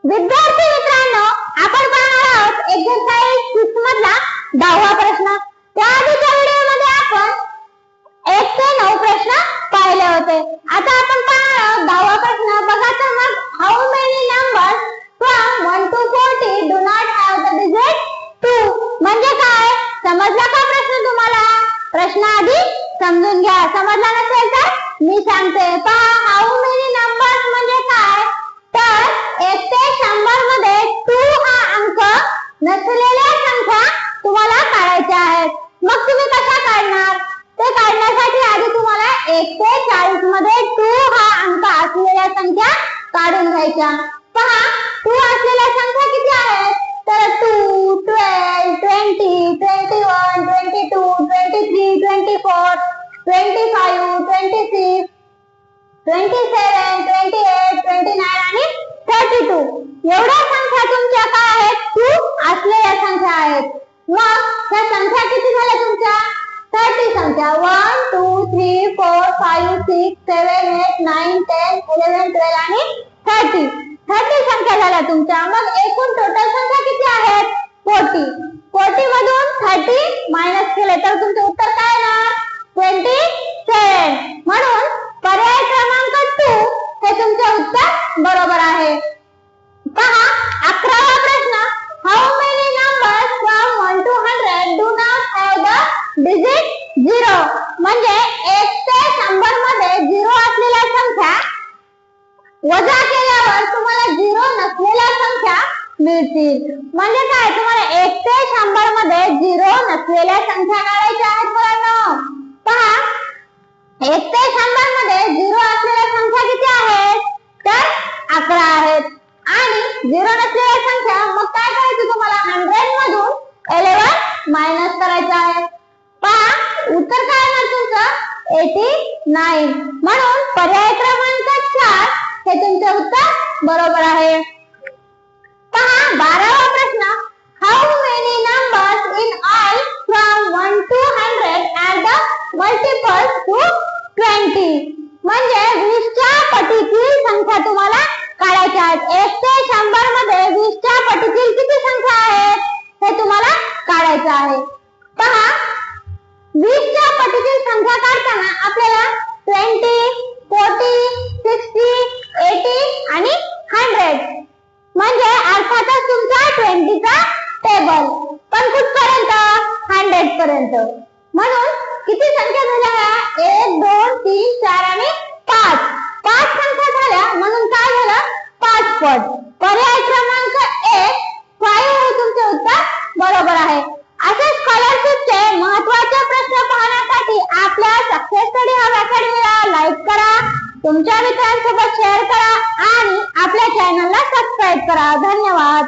विद्यार्थी मित्रांनो, आपण पाहणार आहोत एक्सरसाइज 6 मधला 10वा प्रश्न। त्या आधीच्या व्हिडिओमध्ये आपण 1 ते 9 प्रश्न पाहिले होते। आता आपण पाहणार आहोत 10वा प्रश्न। बघा तर मग, how many numbers from 1 to 40 do not have the digit 2 म्हणजे काय? समजला का प्रश्न तुम्हाला? प्रश्न आधी समजून घ्या, समजला नसेल तर मी सांगते। पहा, हाऊ मेनी नंबर्स म्हणजे काय? तर 1 ते 100 मध्ये 2 हा अंक नसलेल्या संख्या तुम्हाला काढायच्या आहेत। मग तुम्ही कशा काढणार? ते काढण्यासाठी आधी तुम्हाला 1 ते 40 मध्ये 2 हा अंक असलेल्या संख्या काढून घ्यायच्या। पहा, 2 असलेल्या संख्या किती आहेत? तर 2, 12, 20, 21, 22, 23, 24, 25, 26, 27, 28, 29 आणि 32 एवढ्या संख्या तुमच्या काय आहेत? 2 असलेल्या संख्या आहेत। मग ह्या संख्या किती झाल्या तुमच्या? 30 संख्या। 1, 2, 3, 4, 5, 6, 7, 8, 9, 10, 11, 12 आणि 30 संख्या झाल्या तुमच्या। मग एकूण टोटल संख्या किती आहेत? 40 मधून 30 मायनस केले तर तुमचे उत्तर काय येणार? 27। म्हणून पर्याय क्रमांक 2 हे तुमचे उत्तर बरोबर आहे। पहा, 11वा प्रश्न। How many numbers from 1 to 100 do not have the digit 0 म्हणजे 1 ते 100 मध्ये 0 असलेल्या संख्या वजा केल्यावर तुम्हाला 0 नसलेल्या संख्या मिळतील। म्हणजे काय? तुम्हाला 1 ते 100 मध्ये 0 नसलेल्या संख्या काढायच्या आहेत मुलांनो। पहा, 1 ते 100 मध्ये 0 असलेल्या संख्या किती आहेत? तर 11 आहेत। आणि 0 नसलेल्या संख्या मग काय करायचं तुम्हाला? 100 मधून 11 मायनस करायचं आहे। पहा, उत्तर काय येणार तुमचं? 89। म्हणून पर्याय क्रमांक 4 हे तुमचे उत्तर बरोबर आहे। पहा, 12वा प्रश्न। How many numbers in all from 1 to 100 are the multiples to 20 म्हणजे 20 च्या पटीतील संख्या तुम्हाला काढायच्या आहेत। 1 ते 100 मध्ये 20 च्या पटीतील किती संख्या आहेत हे तुम्हाला काढायचं आहे। पहा, 20 च्या पटीतील संख्या काढताना आपल्याला 20, 40, 60, 80 आणि 100 म्हणजे अर्थातच तुमचा 20 चा टेबल, पण कुठपर्यंत? 100 पर्यंत। म्हणून किती संख्या झाल्या? 1, 2, 3, 4 आणि 5 संख्या झाल्या। म्हणून काय झालं? 5 पट। पर्याय क्रमांक 1 5 हे तुमचे उत्तर बरोबर आहे। असे स्कॉलरशिपचे महत्त्वाचे प्रश्न पाहण्यासाठी आपल्या सक्सेस स्टडी हब अकॅडमीला लाईक करा, तुमच्या मित्रांसोबत शेअर करा आणि आपल्या चॅनलला सबस्क्राईब करा। धन्यवाद।